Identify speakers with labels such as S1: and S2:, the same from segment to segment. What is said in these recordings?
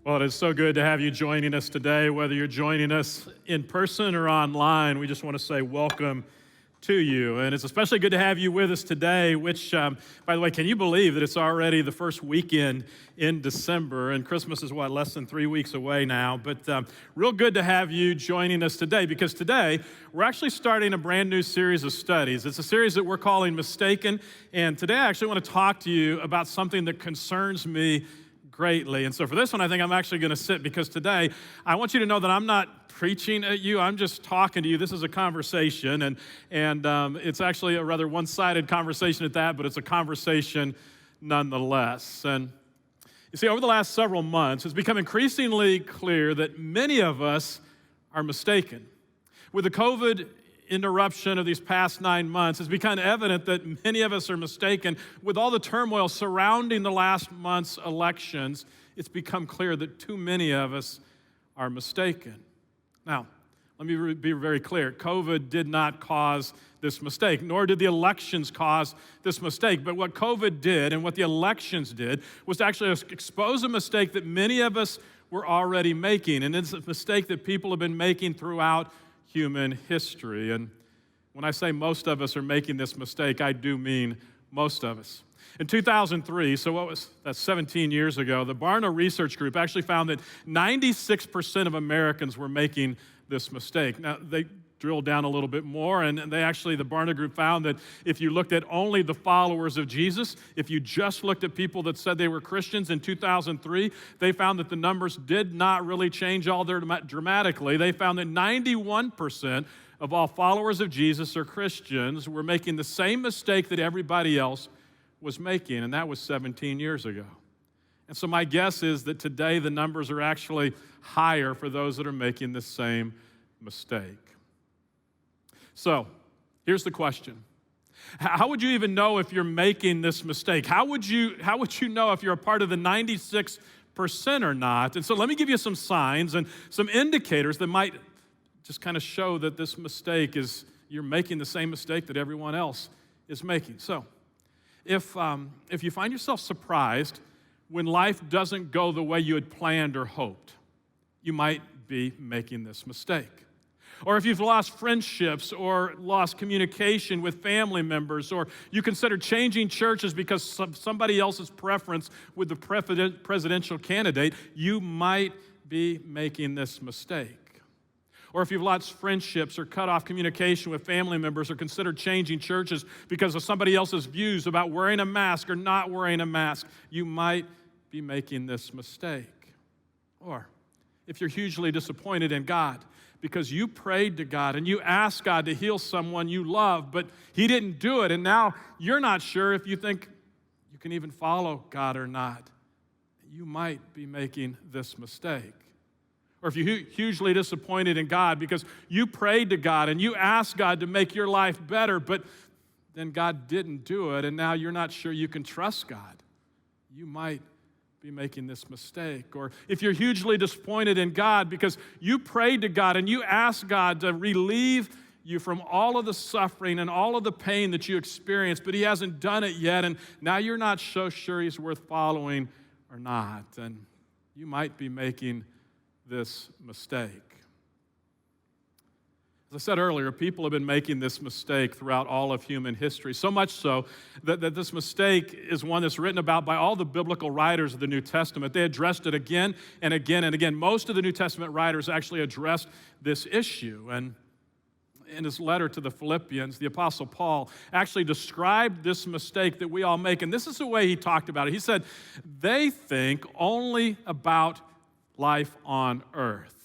S1: Well, it is so good to have you joining us today, whether you're joining us in person or online. We just want to say welcome to you. And it's especially good to have you with us today, which, by the way, can you believe that it's already the first weekend in December, and Christmas is, less than 3 weeks away now. But real good to have you joining us today, because today we're actually starting a brand new series of studies. It's a series that we're calling Mistaken, and today I actually want to talk to you about something that concerns me greatly. And so for this one, I think I'm actually going to sit, because today I want you to know that I'm not preaching at you. I'm just talking to you. This is a conversation, and it's actually a rather one-sided conversation at that, but it's a conversation nonetheless. And you see, over the last several months, it's become increasingly clear that many of us are mistaken. With the COVID interruption of these past 9 months, it's become evident that many of us are mistaken. With all the turmoil surrounding the last month's elections, it's become clear that too many of us are mistaken. Now, let me be very clear. COVID did not cause this mistake, nor did the elections cause this mistake. But what COVID did and what the elections did was to actually expose a mistake that many of us were already making. And it's a mistake that people have been making throughout human history. And when I say most of us are making this mistake, I do mean most of us. In 2003, so that's 17 years ago, the Barna Research Group actually found that 96% of Americans were making this mistake. Now, they drilled down a little bit more, and the Barna Group found that if you looked at only the followers of Jesus, if you just looked at people that said they were Christians in 2003, they found that the numbers did not really change all that dramatically. They found that 91% of all followers of Jesus or Christians were making the same mistake that everybody else was making, and that was 17 years ago. And so my guess is that today the numbers are actually higher for those that are making the same mistake. So, here's the question. How would you even know if you're making this mistake? How would you know if you're a part of the 96% or not? And so let me give you some signs and some indicators that might just kind of show that this mistake is, you're making the same mistake that everyone else is making. So, if you find yourself surprised when life doesn't go the way you had planned or hoped, you might be making this mistake. Or if you've lost friendships or lost communication with family members, or you consider changing churches because of somebody else's preference with the presidential candidate, you might be making this mistake. Or if you've lost friendships or cut off communication with family members, or considered changing churches because of somebody else's views about wearing a mask or not wearing a mask, you might be making this mistake. Or if you're hugely disappointed in God because you prayed to God and you asked God to heal someone you love, but He didn't do it, and now you're not sure if you think you can even follow God or not, you might be making this mistake. Or if you're hugely disappointed in God because you prayed to God and you asked God to make your life better, but then God didn't do it, and now you're not sure you can trust God, you might be making this mistake. Or if you're hugely disappointed in God because you prayed to God and you asked God to relieve you from all of the suffering and all of the pain that you experienced, but He hasn't done it yet, and now you're not so sure He's worth following or not, and you might be making this mistake. As I said earlier, people have been making this mistake throughout all of human history, so much so that this mistake is one that's written about by all the biblical writers of the New Testament. They addressed it again and again and again. Most of the New Testament writers actually addressed this issue. And in his letter to the Philippians, the Apostle Paul actually described this mistake that we all make. And this is the way he talked about it. He said, they think only about life on earth.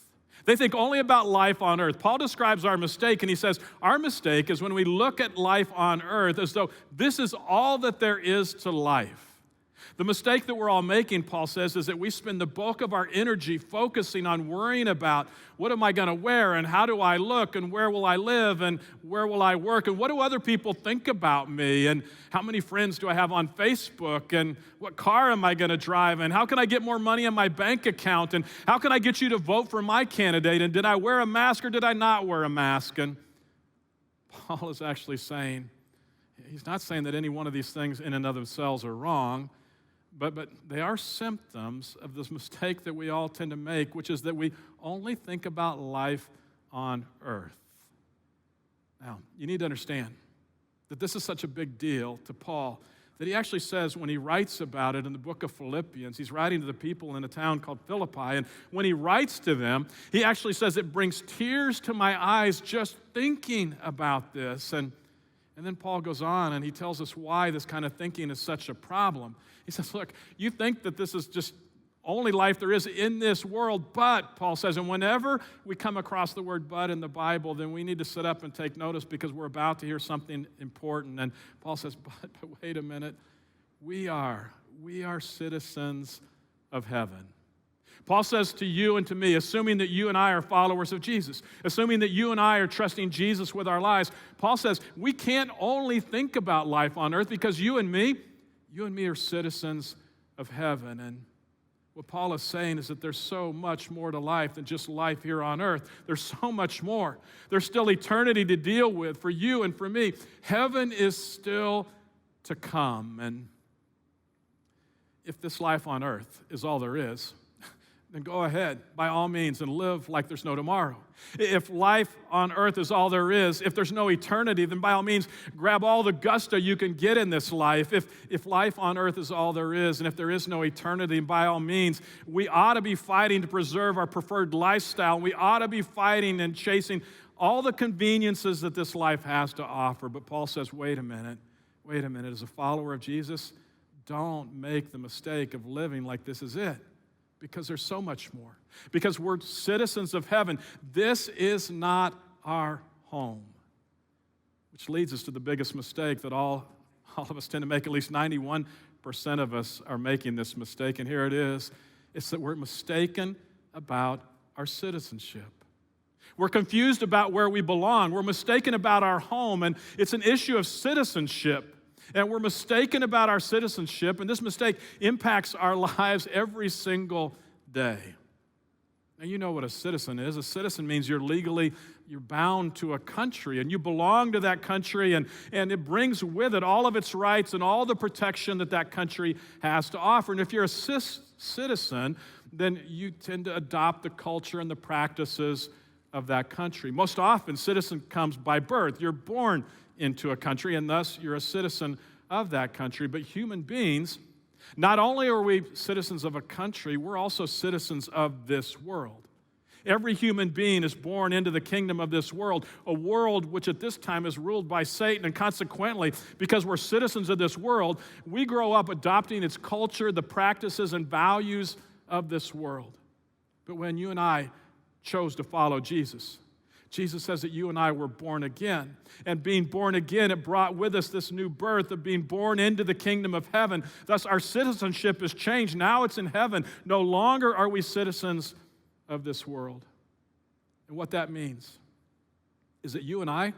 S1: They think only about life on earth. Paul describes our mistake, and he says, our mistake is when we look at life on earth as though this is all that there is to life. The mistake that we're all making, Paul says, is that we spend the bulk of our energy focusing on worrying about what am I going to wear, and how do I look, and where will I live, and where will I work, and what do other people think about me, and how many friends do I have on Facebook, and what car am I going to drive, and how can I get more money in my bank account, and how can I get you to vote for my candidate, and did I wear a mask or did I not wear a mask? And Paul is actually saying, he's not saying that any one of these things in and of themselves are wrong, but they are symptoms of this mistake that we all tend to make, which is that we only think about life on earth. Now, you need to understand that this is such a big deal to Paul that he actually says when he writes about it in the book of Philippians, he's writing to the people in a town called Philippi, and when he writes to them, he actually says, it brings tears to my eyes just thinking about this. And then Paul goes on and he tells us why this kind of thinking is such a problem. He says, look, you think that this is just only life there is in this world, but, Paul says, and whenever we come across the word but in the Bible, then we need to sit up and take notice because we're about to hear something important. And Paul says, but wait a minute, we are citizens of heaven. Paul says to you and to me, assuming that you and I are followers of Jesus, assuming that you and I are trusting Jesus with our lives, Paul says we can't only think about life on earth because you and me are citizens of heaven. And what Paul is saying is that there's so much more to life than just life here on earth. There's so much more. There's still eternity to deal with for you and for me. Heaven is still to come. And if this life on earth is all there is, then go ahead, by all means, and live like there's no tomorrow. If life on earth is all there is, if there's no eternity, then by all means, grab all the gusto you can get in this life. If life on earth is all there is, and if there is no eternity, by all means, we ought to be fighting to preserve our preferred lifestyle. We ought to be fighting and chasing all the conveniences that this life has to offer. But Paul says, wait a minute. As a follower of Jesus, don't make the mistake of living like this is it. Because there's so much more. Because we're citizens of heaven. This is not our home. Which leads us to the biggest mistake that all of us tend to make. At least 91% of us are making this mistake. And here it is. It's that we're mistaken about our citizenship. We're confused about where we belong. We're mistaken about our home. And it's an issue of citizenship. And we're mistaken about our citizenship, and this mistake impacts our lives every single day. Now, you know what a citizen is. A citizen means you're bound to a country, and you belong to that country, and it brings with it all of its rights and all the protection that country has to offer. And if you're a citizen, then you tend to adopt the culture and the practices of that country. Most often, citizen comes by birth. You're born into a country, and thus you're a citizen of that country. But human beings, not only are we citizens of a country, we're also citizens of this world. Every human being is born into the kingdom of this world, a world which at this time is ruled by Satan, and consequently, because we're citizens of this world, we grow up adopting its culture, the practices and values of this world. But when you and I chose to follow Jesus says that you and I were born again. And being born again, it brought with us this new birth of being born into the kingdom of heaven. Thus, our citizenship is changed. Now it's in heaven. No longer are we citizens of this world. And what that means is that you and I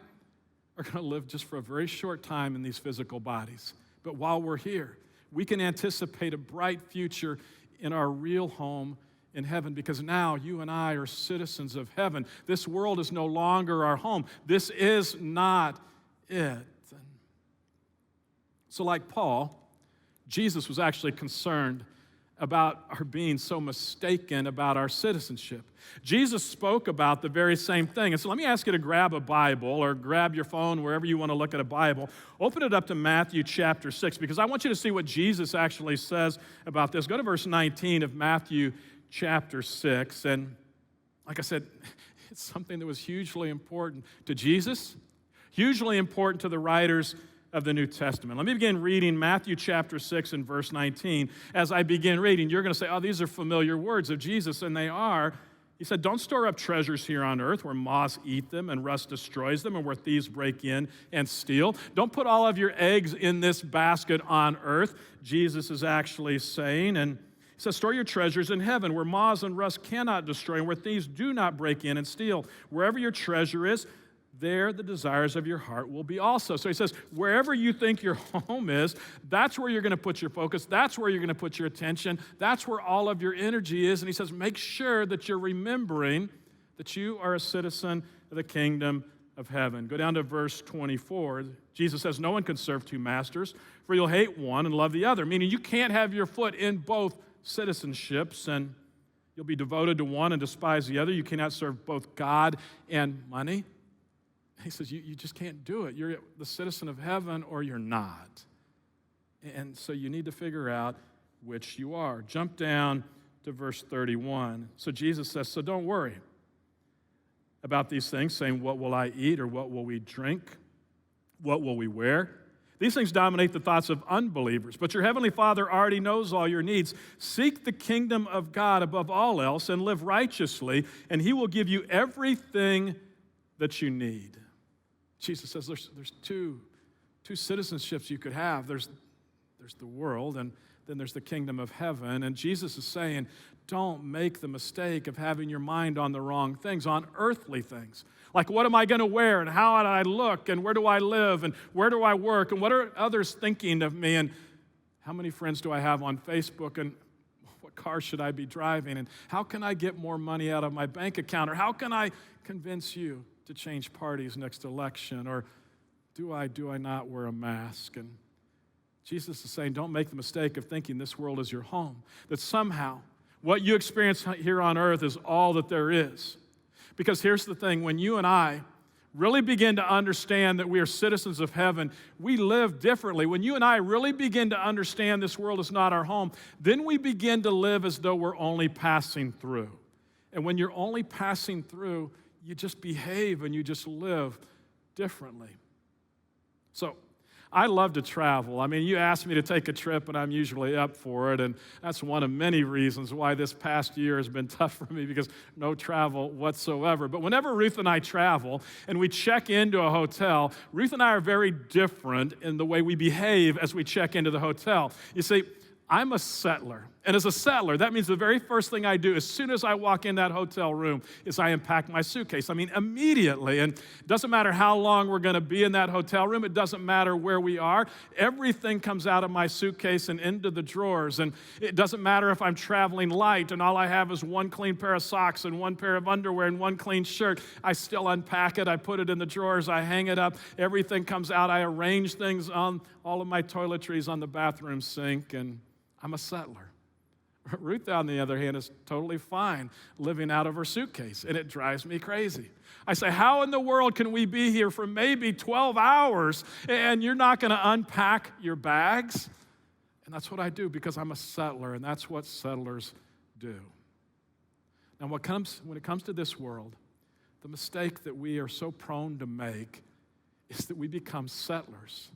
S1: are going to live just for a very short time in these physical bodies. But while we're here, we can anticipate a bright future in our real home in heaven, because now you and I are citizens of heaven. This world is no longer our home. This is not it. So like Paul, Jesus was actually concerned about our being so mistaken about our citizenship. Jesus spoke about the very same thing. And so let me ask you to grab a Bible or grab your phone, wherever you want to look at a Bible. Open it up to Matthew chapter 6, because I want you to see what Jesus actually says about this. Go to verse 19 of Matthew chapter 6, and like I said, it's something that was hugely important to Jesus, hugely important to the writers of the New Testament. Let me begin reading Matthew chapter 6 and verse 19. As I begin reading, you're going to say, oh, these are familiar words of Jesus, and they are. He said, don't store up treasures here on earth where moths eat them and rust destroys them and where thieves break in and steal. Don't put all of your eggs in this basket on earth, Jesus is actually saying, and he says, store your treasures in heaven where moths and rust cannot destroy and where thieves do not break in and steal. Wherever your treasure is, there the desires of your heart will be also. So he says, wherever you think your home is, that's where you're going to put your focus. That's where you're going to put your attention. That's where all of your energy is. And he says, make sure that you're remembering that you are a citizen of the kingdom of heaven. Go down to verse 24. Jesus says, no one can serve two masters, for you'll hate one and love the other, meaning you can't have your foot in both citizenships, and you'll be devoted to one and despise the other. You cannot serve both God and money. He says, you just can't do it. You're the citizen of heaven or you're not. And so you need to figure out which you are. Jump down to verse 31. So Jesus says, so don't worry about these things, saying, what will I eat, or what will we drink? What will we wear? These things dominate the thoughts of unbelievers, but your heavenly Father already knows all your needs. Seek the kingdom of God above all else and live righteously, and he will give you everything that you need. Jesus says there's two citizenships you could have. There's the world, and then there's the kingdom of heaven. And Jesus is saying, don't make the mistake of having your mind on the wrong things, on earthly things. Like, what am I going to wear, and how do I look, and where do I live, and where do I work, and what are others thinking of me, and how many friends do I have on Facebook, and what car should I be driving, and how can I get more money out of my bank account, or how can I convince you to change parties next election, or do I not wear a mask? And Jesus is saying, don't make the mistake of thinking this world is your home, that somehow what you experience here on earth is all that there is. Because here's the thing, when you and I really begin to understand that we are citizens of heaven, we live differently. When you and I really begin to understand this world is not our home, then we begin to live as though we're only passing through. And when you're only passing through, you just behave and you just live differently. So, I love to travel. I mean, you ask me to take a trip, and I'm usually up for it, and that's one of many reasons why this past year has been tough for me, because no travel whatsoever. But whenever Ruth and I travel and we check into a hotel, Ruth and I are very different in the way we behave as we check into the hotel. You see, I'm a settler. And as a settler, that means the very first thing I do as soon as I walk in that hotel room is I unpack my suitcase. I mean, immediately. And it doesn't matter how long we're going to be in that hotel room. It doesn't matter where we are. Everything comes out of my suitcase and into the drawers. And it doesn't matter if I'm traveling light and all I have is one clean pair of socks and one pair of underwear and one clean shirt. I still unpack it. I put it in the drawers. I hang it up. Everything comes out. I arrange things on all of my toiletries on the bathroom sink. And I'm a settler. Ruth, on the other hand, is totally fine living out of her suitcase, and it drives me crazy. I say, how in the world can we be here for maybe 12 hours and you're not going to unpack your bags? And that's what I do, because I'm a settler, and that's what settlers do. Now, when it comes to this world, the mistake that we are so prone to make is that we become settlers.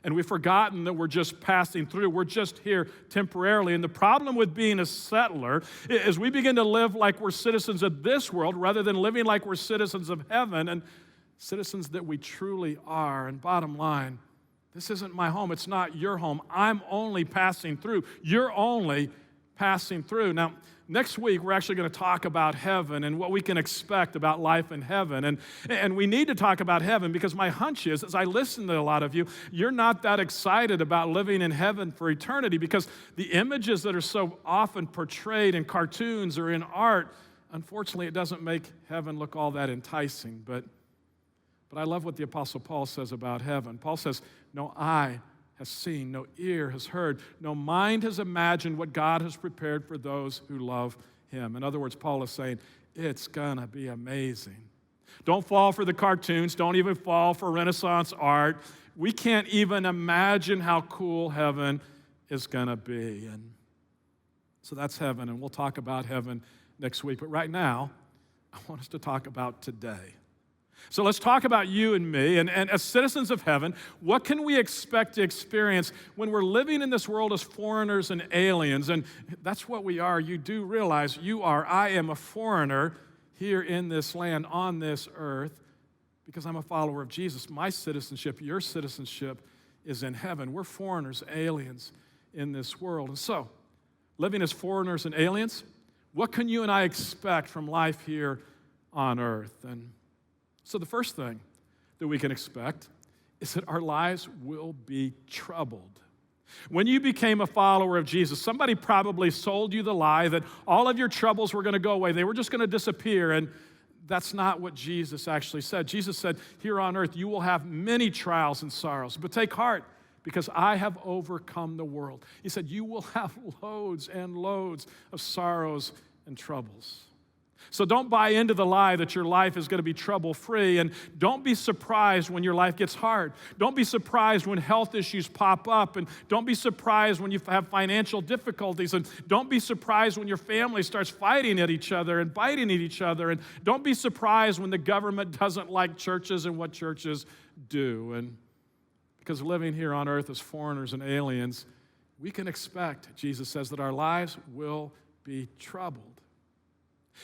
S1: And we've forgotten that we're just passing through. We're just here temporarily. And the problem with being a settler is we begin to live like we're citizens of this world rather than living like we're citizens of heaven and citizens that we truly are. And bottom line, this isn't my home. It's not your home. I'm only passing through. You're only passing through. Now, next week, we're actually going to talk about heaven and what we can expect about life in heaven. And we need to talk about heaven because my hunch is, as I listen to a lot of you, you're not that excited about living in heaven for eternity, because the images that are so often portrayed in cartoons or in art, unfortunately, it doesn't make heaven look all that enticing. But I love what the Apostle Paul says about heaven. Paul says, no eye has seen, no ear has heard, no mind has imagined what God has prepared for those who love him. In other words, Paul is saying, it's gonna be amazing. Don't fall for the cartoons. Don't even fall for Renaissance art. We can't even imagine how cool heaven is gonna be. And so that's heaven, and we'll talk about heaven next week. But right now, I want us to talk about today. So let's talk about you and me, and as citizens of heaven, what can we expect to experience when we're living in this world as foreigners and aliens? And that's what we are. You do realize I am a foreigner here in this land, on this earth, because I'm a follower of Jesus. My citizenship, your citizenship is in heaven. We're foreigners, aliens in this world. And so, living as foreigners and aliens, what can you and I expect from life here on earth? And so the first thing that we can expect is that our lives will be troubled. When you became a follower of Jesus, somebody probably sold you the lie that all of your troubles were going to go away. They were just going to disappear, and that's not what Jesus actually said. Jesus said, here on earth you will have many trials and sorrows, but take heart, because I have overcome the world. He said, you will have loads and loads of sorrows and troubles. So don't buy into the lie that your life is going to be trouble-free, and don't be surprised when your life gets hard. Don't be surprised when health issues pop up, and don't be surprised when you have financial difficulties, and don't be surprised when your family starts fighting at each other and biting at each other, and don't be surprised when the government doesn't like churches and what churches do. And because living here on earth as foreigners and aliens, we can expect, Jesus says, that our lives will be troubled.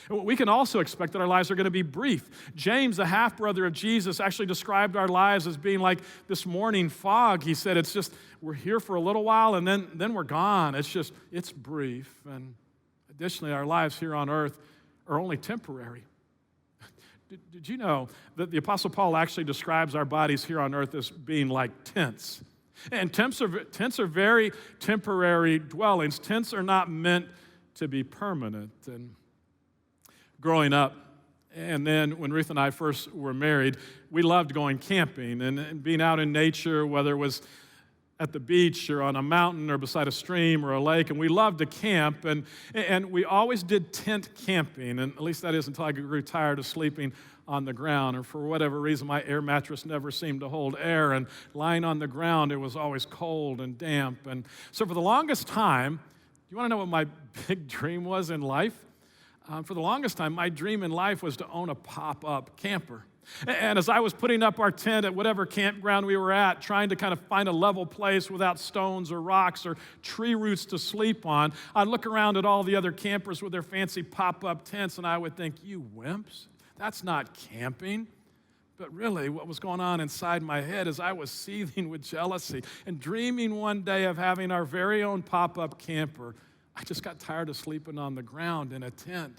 S1: We can also expect that our lives are going to be brief. James, the half-brother of Jesus, actually described our lives as being like this morning fog. He said it's just, we're here for a little while and then we're gone. It's brief. And additionally, our lives here on earth are only temporary. Did you know that the Apostle Paul actually describes our bodies here on earth as being like tents? And tents are very temporary dwellings. Tents are not meant to be permanent. And growing up, and then when Ruth and I first were married, we loved going camping and being out in nature, whether it was at the beach or on a mountain or beside a stream or a lake, and we loved to camp, and we always did tent camping, and at least that is until I grew tired of sleeping on the ground, or for whatever reason, my air mattress never seemed to hold air, and lying on the ground, it was always cold and damp. And so for the longest time, you want to know what my big dream was in life? For the longest time, my dream in life was to own a pop-up camper. And as I was putting up our tent at whatever campground we were at, trying to kind of find a level place without stones or rocks or tree roots to sleep on, I'd look around at all the other campers with their fancy pop-up tents, and I would think, you wimps, that's not camping. But really, what was going on inside my head is I was seething with jealousy and dreaming one day of having our very own pop-up camper. I just got tired of sleeping on the ground in a tent,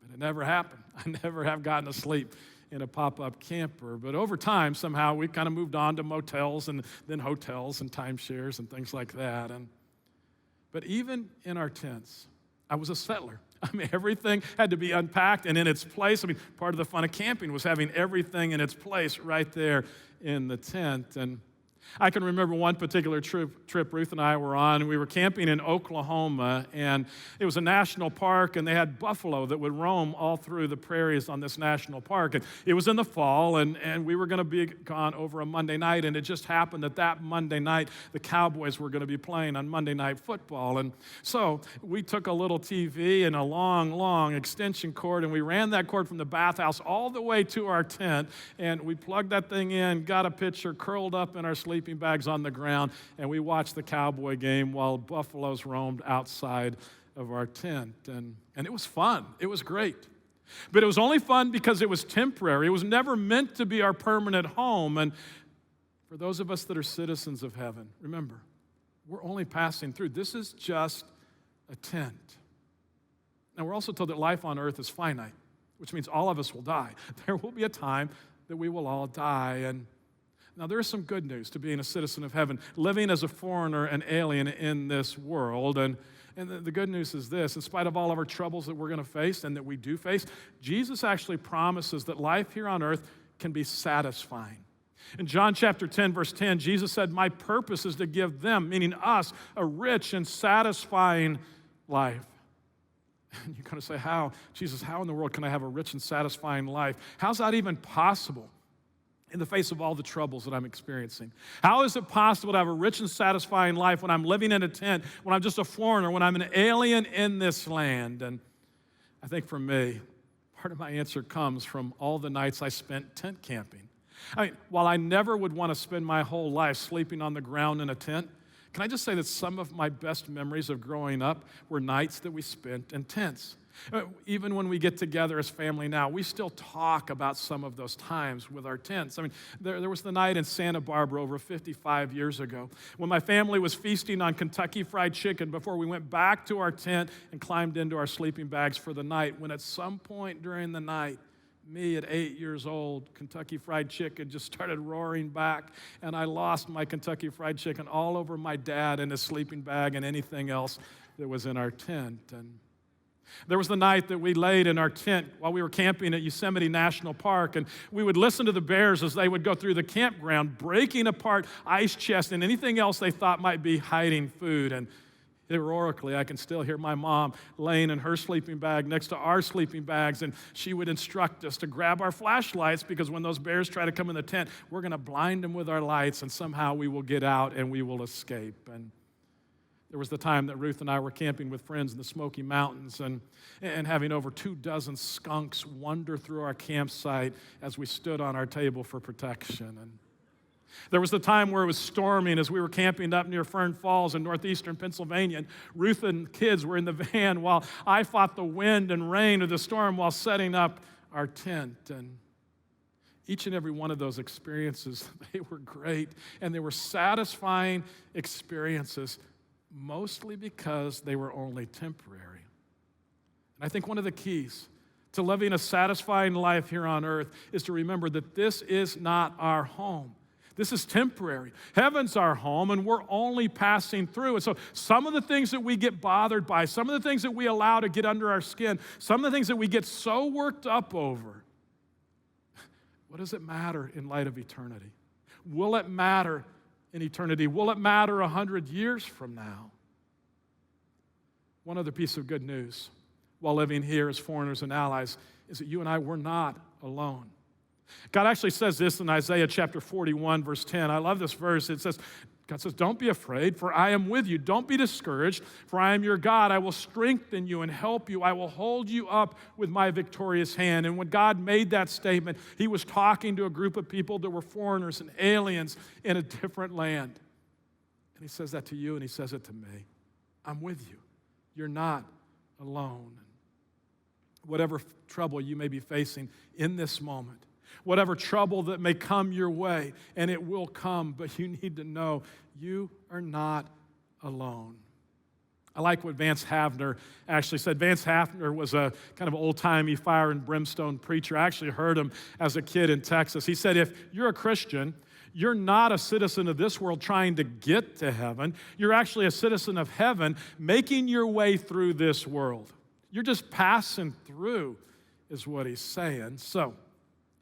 S1: but it never happened. I never have gotten to sleep in a pop-up camper. But over time, somehow, we kind of moved on to motels and then hotels and timeshares and things like that. But even in our tents, I was a settler. I mean, everything had to be unpacked and in its place. I mean, part of the fun of camping was having everything in its place right there in the tent. And I can remember one particular trip Ruth and I were on. We were camping in Oklahoma, and it was a national park, and they had buffalo that would roam all through the prairies on this national park. And it was in the fall, and we were going to be gone over a Monday night, and it just happened that Monday night, the Cowboys were going to be playing on Monday Night Football. And so we took a little TV and a long, long extension cord, and we ran that cord from the bathhouse all the way to our tent, and we plugged that thing in, got a picture, curled up in our sleeping bags on the ground, and we watched the Cowboy game while buffaloes roamed outside of our tent. And it was fun. It was great. But it was only fun because it was temporary. It was never meant to be our permanent home. And for those of us that are citizens of heaven, remember, we're only passing through. This is just a tent. Now, we're also told that life on earth is finite, which means all of us will die. There will be a time that we will all die. And now, there is some good news to being a citizen of heaven, living as a foreigner and alien in this world. And the good news is this: in spite of all of our troubles that we're going to face and that we do face, Jesus actually promises that life here on earth can be satisfying. In John chapter 10, verse 10, Jesus said, my purpose is to give them, meaning us, a rich and satisfying life. And you're going to say, how? Jesus, how in the world can I have a rich and satisfying life? How's that even possible in the face of all the troubles that I'm experiencing? How is it possible to have a rich and satisfying life when I'm living in a tent, when I'm just a foreigner, when I'm an alien in this land? And I think for me, part of my answer comes from all the nights I spent tent camping. I mean, while I never would want to spend my whole life sleeping on the ground in a tent, can I just say that some of my best memories of growing up were nights that we spent in tents? Even when we get together as family now, we still talk about some of those times with our tents. I mean, there was the night in Santa Barbara over 55 years ago when my family was feasting on Kentucky Fried Chicken before we went back to our tent and climbed into our sleeping bags for the night, when at some point during the night, me at 8 years old, Kentucky Fried Chicken just started roaring back, and I lost my Kentucky Fried Chicken all over my dad and his sleeping bag and anything else that was in our tent. And There was the night that we laid in our tent while we were camping at Yosemite National Park, and we would listen to the bears as they would go through the campground, breaking apart ice chests and anything else they thought might be hiding food. And heroically, I can still hear my mom laying in her sleeping bag next to our sleeping bags, and she would instruct us to grab our flashlights because when those bears try to come in the tent, we're going to blind them with our lights, and somehow we will get out and we will escape. And there was the time that Ruth and I were camping with friends in the Smoky Mountains and having over 24 skunks wander through our campsite as we stood on our table for protection. And there was the time where it was storming as we were camping up near Fern Falls in northeastern Pennsylvania. And Ruth and kids were in the van while I fought the wind and rain of the storm while setting up our tent. And each and every one of those experiences, they were great and they were satisfying experiences, mostly because they were only temporary. And I think one of the keys to living a satisfying life here on earth is to remember that this is not our home. This is temporary. Heaven's our home, and we're only passing through. And so some of the things that we get bothered by, some of the things that we allow to get under our skin, some of the things that we get so worked up over, what does it matter in light of eternity? Will it matter in eternity? Will it matter 100 years from now? One other piece of good news while living here as foreigners and allies is that you and I, we're not alone. God actually says this in Isaiah chapter 41, verse 10. I love this verse. It says, God says, don't be afraid, for I am with you. Don't be discouraged, for I am your God. I will strengthen you and help you. I will hold you up with my victorious hand. And when God made that statement, he was talking to a group of people that were foreigners and aliens in a different land. And he says that to you, and he says it to me. I'm with you. You're not alone. Whatever trouble you may be facing in this moment, whatever trouble that may come your way, and it will come, but you need to know you are not alone. I like what Vance Havner actually said. Vance Havner was a kind of old-timey fire and brimstone preacher. I actually heard him as a kid in Texas. He said, if you're a Christian, you're not a citizen of this world trying to get to heaven. You're actually a citizen of heaven making your way through this world. You're just passing through, is what he's saying. So,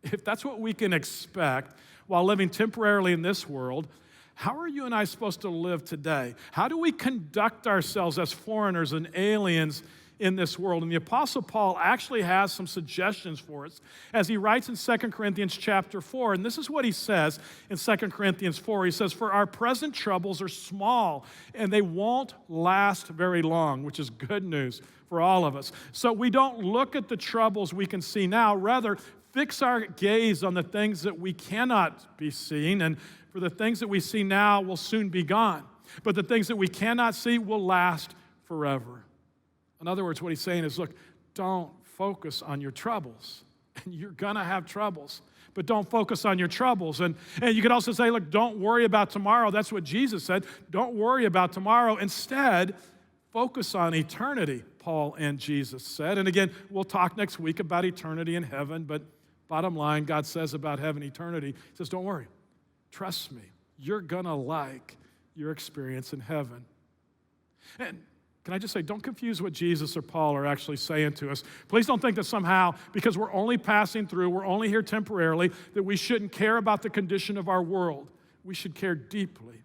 S1: if that's what we can expect while living temporarily in this world, how are you and I supposed to live today? How do we conduct ourselves as foreigners and aliens in this world? And the Apostle Paul actually has some suggestions for us as he writes in 2 Corinthians chapter 4. And this is what he says in 2 Corinthians 4. He says, for our present troubles are small, and they won't last very long, which is good news for all of us. So we don't look at the troubles we can see now. Rather, fix our gaze on the things that we cannot be seen, and for the things that we see now will soon be gone. But the things that we cannot see will last forever. In other words, what he's saying is, look, don't focus on your troubles. And you're going to have troubles, but don't focus on your troubles. And you could also say, look, don't worry about tomorrow. That's what Jesus said. Don't worry about tomorrow. Instead, focus on eternity, Paul and Jesus said. And again, we'll talk next week about eternity in heaven, but bottom line, God says about heaven, eternity, he says, don't worry. Trust me. You're going to like your experience in heaven. And can I just say, don't confuse what Jesus or Paul are actually saying to us. Please don't think that somehow, because we're only passing through, we're only here temporarily, that we shouldn't care about the condition of our world. We should care deeply.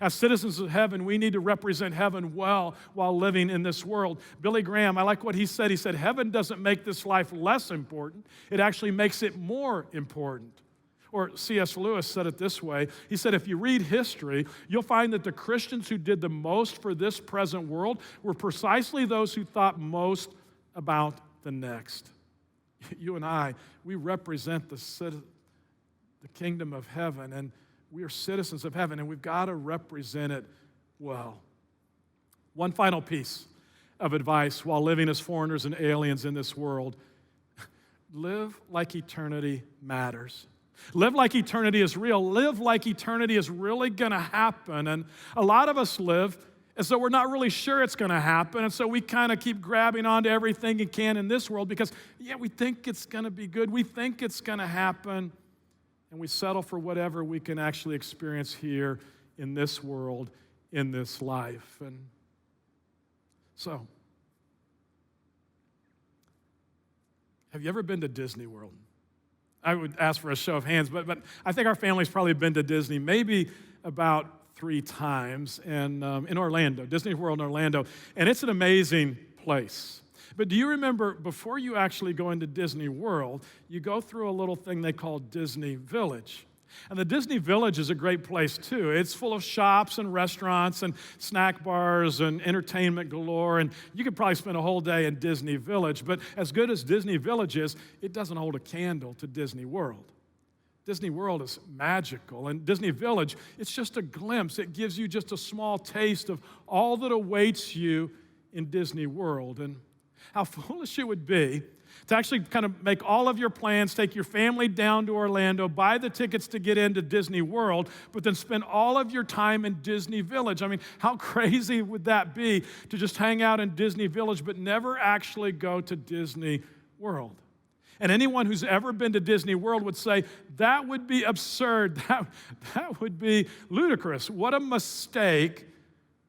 S1: As citizens of heaven, we need to represent heaven well while living in this world. Billy Graham, I like what he said. He said, heaven doesn't make this life less important. It actually makes it more important. Or C.S. Lewis said it this way. He said, if you read history, you'll find that the Christians who did the most for this present world were precisely those who thought most about the next. You and I, we represent the kingdom of heaven, and we are citizens of heaven, and we've got to represent it well. One final piece of advice while living as foreigners and aliens in this world. Live like eternity matters. Live like eternity is real. Live like eternity is really going to happen. And a lot of us live as though we're not really sure it's going to happen. And so we kind of keep grabbing onto everything you can in this world because, we think it's going to be good. We think it's going to happen. And we settle for whatever we can actually experience here in this world, in this life. And so, Have you ever been to Disney World? I would ask for a show of hands, but I think our family's probably been to Disney maybe about 3 times in Orlando, Disney World in Orlando, and it's an amazing place. But do you remember, before you actually go into Disney World, you go through a little thing they call Disney Village. And the Disney Village is a great place, too. It's full of shops and restaurants and snack bars and entertainment galore, and you could probably spend a whole day in Disney Village. But as good as Disney Village is, it doesn't hold a candle to Disney World. Disney World is magical, and Disney Village, it's just a glimpse. It gives you just a small taste of all that awaits you in Disney World. And how foolish it would be to actually kind of make all of your plans, take your family down to Orlando, buy the tickets to get into Disney World, but then spend all of your time in Disney Village. I mean, how crazy would that be to just hang out in Disney Village but never actually go to Disney World? And anyone who's ever been to Disney World would say, that would be absurd. That would be ludicrous. What a mistake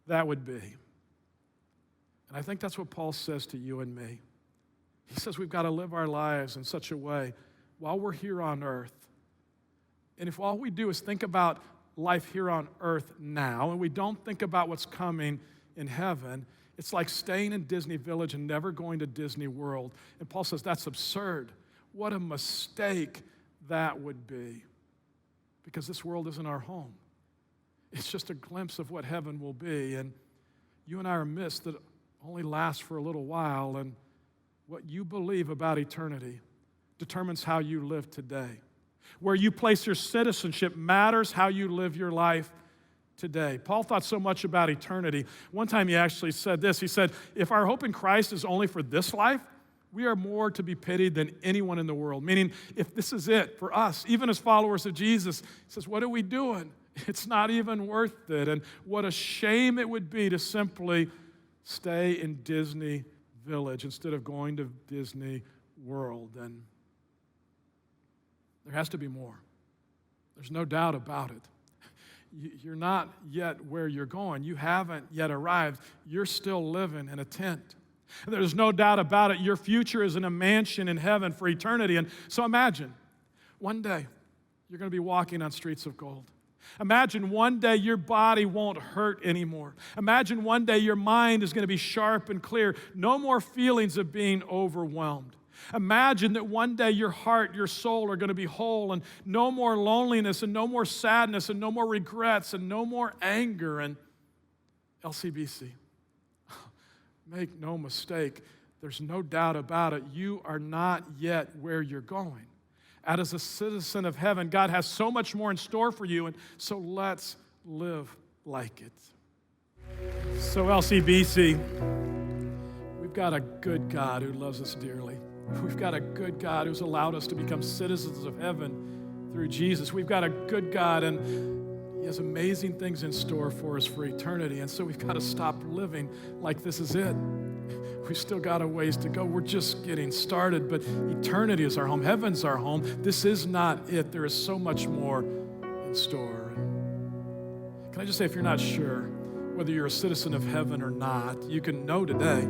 S1: that would be. And I think that's what Paul says to you and me. He says we've got to live our lives in such a way while we're here on earth. And if all we do is think about life here on earth now, and we don't think about what's coming in heaven, it's like staying in Disney Village and never going to Disney World. And Paul says that's absurd. What a mistake that would be. Because this world isn't our home. It's just a glimpse of what heaven will be. And you and I are a mist that only lasts for a little while. And what you believe about eternity determines how you live today. Where you place your citizenship matters how you live your life today. Paul thought so much about eternity. One time he actually said this. He said, if our hope in Christ is only for this life, we are more to be pitied than anyone in the world. Meaning, if this is it for us, even as followers of Jesus, he says, what are we doing? It's not even worth it. And what a shame it would be to simply stay in Disney Village instead of going to Disney World. And there has to be more. There's no doubt about it. You're not yet where you're going. You haven't yet arrived. You're still living in a tent. There's no doubt about it. Your future is in a mansion in heaven for eternity. And so imagine one day you're going to be walking on streets of gold. Imagine one day your body won't hurt anymore. Imagine one day your mind is going to be sharp and clear. No more feelings of being overwhelmed. Imagine that one day your heart, your soul are going to be whole, and no more loneliness and no more sadness and no more regrets and no more anger. And LCBC, make no mistake, there's no doubt about it. You are not yet where you're going. As a citizen of heaven, God has so much more in store for you, and so let's live like it. So LCBC, we've got a good God who loves us dearly. We've got a good God who's allowed us to become citizens of heaven through Jesus. We've got a good God, and He has amazing things in store for us for eternity, and so we've got to stop living like this is it. We've still got a ways to go. We're just getting started, but eternity is our home. Heaven's our home. This is not it. There is so much more in store. Can I just say, if you're not sure whether you're a citizen of heaven or not, you can know today.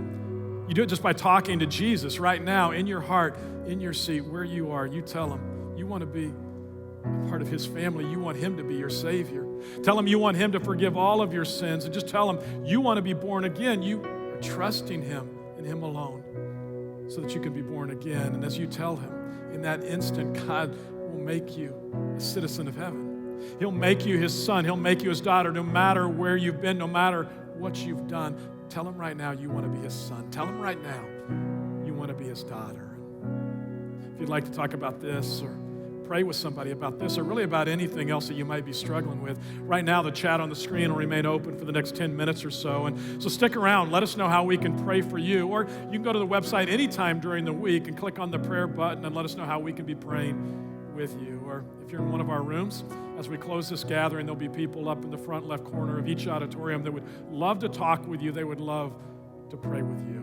S1: You do it just by talking to Jesus right now in your heart, in your seat, where you are. You tell Him you want to be a part of His family. You want Him to be your Savior. Tell Him you want Him to forgive all of your sins, and just tell Him you want to be born again. You are trusting Him and Him alone so that you can be born again. And as you tell Him, in that instant, God will make you a citizen of heaven. He'll make you His son. He'll make you His daughter, no matter where you've been, no matter what you've done. Tell Him right now you want to be His son. Tell Him right now you want to be His daughter. If you'd like to talk about this or pray with somebody about this or really about anything else that you might be struggling with, right now the chat on the screen will remain open for the next 10 minutes or so. And so stick around. Let us know how we can pray for you. Or you can go to the website anytime during the week and click on the prayer button and let us know how we can be praying with you. Or if you're in one of our rooms, as we close this gathering, there'll be people up in the front left corner of each auditorium that would love to talk with you. They would love to pray with you.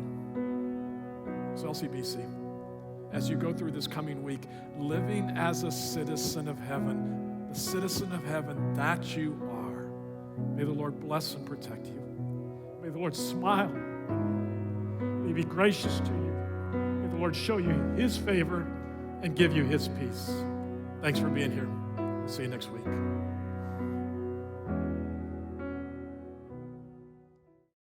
S1: So LCBC, as you go through this coming week, living as a citizen of heaven, the citizen of heaven that you are, may the Lord bless and protect you. May the Lord smile. May He be gracious to you. May the Lord show you his favor and give you his peace. Thanks for being here. We'll see you next week.